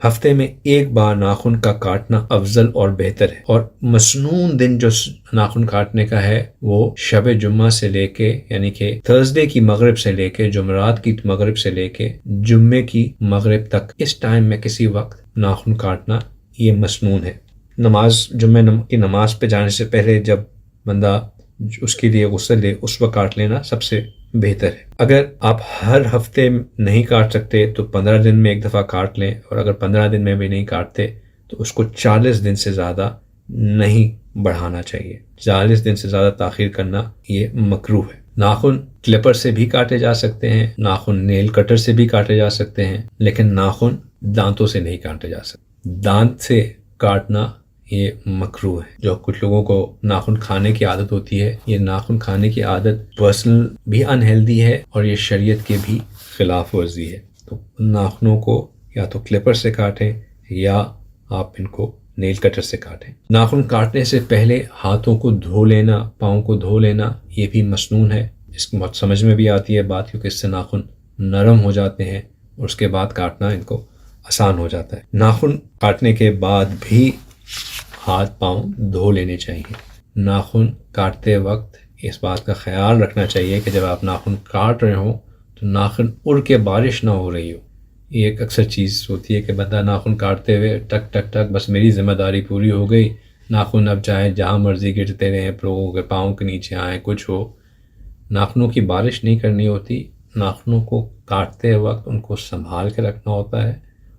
ہفتے میں ایک بار ناخن کا کاٹنا افضل اور بہتر ہے، اور مسنون دن جو ناخن کاٹنے کا ہے وہ شب جمعہ سے لے کے یعنی کہ تھرسڈے کی مغرب سے لے کے جمعرات کی مغرب سے لے کے جمعے کی مغرب تک، اس ٹائم میں کسی وقت ناخن کاٹنا یہ مسنون ہے۔ جمعہ کی نماز پہ جانے سے پہلے جب بندہ اس کے لیے غسل لے اس وقت کاٹ لینا سب سے بہتر ہے۔ اگر آپ ہر ہفتے نہیں کاٹ سکتے تو 15 دن میں ایک دفعہ کاٹ لیں، اور اگر 15 دن میں بھی نہیں کاٹتے تو اس کو 40 دن سے زیادہ نہیں بڑھانا چاہیے۔ 40 دن سے زیادہ تاخیر کرنا یہ مکروہ ہے۔ ناخن کلپر سے بھی کاٹے جا سکتے ہیں، ناخن نیل کٹر سے بھی کاٹے جا سکتے ہیں، لیکن ناخن دانتوں سے نہیں کاٹے جا سکتے۔ دانت سے کاٹنا یہ مکروہ ہے۔ جو کچھ لوگوں کو ناخن کھانے کی عادت ہوتی ہے، یہ ناخن کھانے کی عادت پرسنل بھی انہیلدی ہے اور یہ شریعت کے بھی خلاف ورزی ہے۔ تو ناخنوں کو یا تو کلپر سے کاٹیں یا آپ ان کو نیل کٹر سے کاٹیں۔ ناخن کاٹنے سے پہلے ہاتھوں کو دھو لینا، پاؤں کو دھو لینا یہ بھی مسنون ہے۔ اس کو سمجھ میں بھی آتی ہے بات، کیونکہ اس سے ناخن نرم ہو جاتے ہیں اور اس کے بعد کاٹنا ان کو آسان ہو جاتا ہے۔ ناخن کاٹنے کے بعد بھی ہاتھ پاؤں دھو لینے چاہیے۔ ناخن کاٹتے وقت اس بات کا خیال رکھنا چاہیے کہ جب آپ ناخن کاٹ رہے ہوں تو ناخن اڑ کے بارش نہ ہو رہی ہو۔ یہ ایک اکثر چیز ہوتی ہے کہ بندہ ناخن کاٹتے ہوئے ٹک ٹک ٹک بس میری ذمہ داری پوری ہو گئی، ناخن اب چاہے جہاں مرضی گرتے رہیں، لوگوں کے پاؤں کے نیچے آئیں، کچھ ہو۔ ناخنوں کی بارش نہیں کرنی ہوتی۔ ناخنوں کو کاٹتے وقت ان کو سنبھال کے رکھنا ہوتا ہے،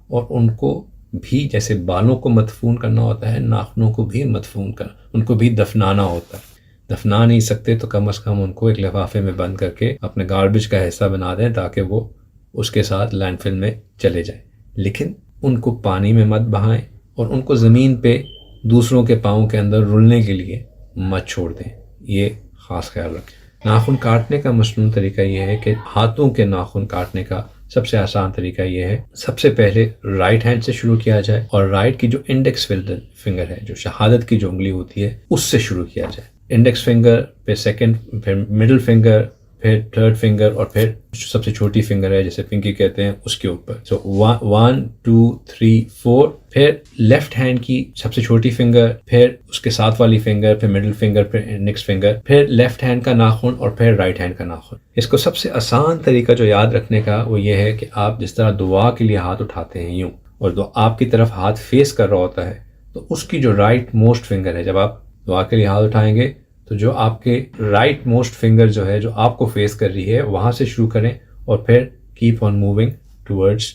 اور ان کو بھی جیسے بالوں کو مدفون کرنا ہوتا ہے، ناخنوں کو بھی مدفون کرنا، ان کو بھی دفنانا ہوتا ہے۔ دفنا نہیں سکتے تو کم از کم ان کو ایک لفافے میں بند کر کے اپنے گاربیج کا حصہ بنا دیں تاکہ وہ اس کے ساتھ لینڈ فل میں چلے جائیں، لیکن ان کو پانی میں مت بہائیں اور ان کو زمین پہ دوسروں کے پاؤں کے اندر رلنے کے لیے مت چھوڑ دیں۔ یہ خاص خیال رکھیں۔ ناخن کاٹنے کا مسنون طریقہ یہ ہے کہ ہاتھوں کے ناخن کاٹنے کا سب سے آسان طریقہ یہ ہے، سب سے پہلے رائٹ ہینڈ سے شروع کیا جائے اور رائٹ کی جو انڈیکس فنگر ہے، جو شہادت کی جو انگلی ہوتی ہے، اس سے شروع کیا جائے۔ انڈیکس فنگر، پھر سیکنڈ، پھر مڈل فنگر، پھر تھرڈ فنگر، اور پھر سب سے چھوٹی فنگر ہے جسے پنکی کہتے ہیں اس کے اوپر۔ سو 1 2 3 4، پھر لیفٹ ہینڈ کی سب سے چھوٹی فنگر، پھر اس کے ساتھ والی فنگر، پھر مڈل فنگر، پھر انڈیکس فنگر، پھر لیفٹ ہینڈ کا ناخن اور پھر رائٹ ہینڈ کا ناخن۔ اس کو سب سے آسان طریقہ جو یاد رکھنے کا وہ یہ ہے کہ آپ جس طرح دعا کے لیے ہاتھ اٹھاتے ہیں یوں، اور آپ کی طرف ہاتھ فیس کر رہا ہوتا ہے، تو اس کی جو رائٹ موسٹ فنگر ہے، جب آپ دعا کے لیے ہاتھ اٹھائیں گے تو جو آپ کے رائٹ موسٹ فنگر جو ہے جو آپ کو فیس کر رہی ہے وہاں سے شروع کریں، اور پھر keep on moving towards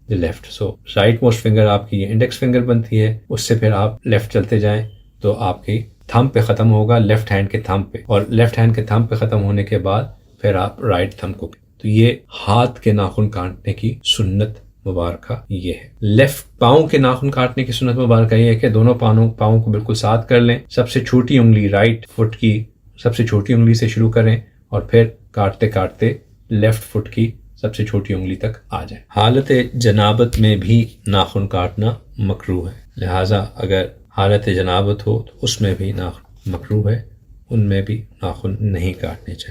the left. So right most finger آپ کی یہ انڈیکس فنگر بنتی ہے، اس سے پھر آپ لیفٹ چلتے جائیں تو آپ کی تھم پہ ختم ہوگا، لیفٹ ہینڈ کے تھم پہ، اور لیفٹ ہینڈ کے تھم پہ ختم ہونے کے بعد پھر آپ رائٹ تھم کو۔ تو یہ ہاتھ کے ناخن کاٹنے کی سنت مبارکہ یہ ہے۔ لیفٹ پاؤں کے ناخن کاٹنے کی سنت مبارکہ یہ ہے کہ دونوں پاؤں کو بالکل ساتھ کر لیں، سب سے چھوٹی انگلی رائٹ فٹ کی سب سے چھوٹی انگلی سے شروع کریں، اور پھر کاٹتے کاٹتے لیفٹ فٹ کی سب سے چھوٹی انگلی تک آ جائیں۔ حالت جنابت میں بھی ناخن کاٹنا مکروہ ہے، لہٰذا اگر حالت جنابت ہو تو اس میں بھی ناخن مکروہ ہے، ان میں بھی ناخن نہیں کاٹنے چاہیے۔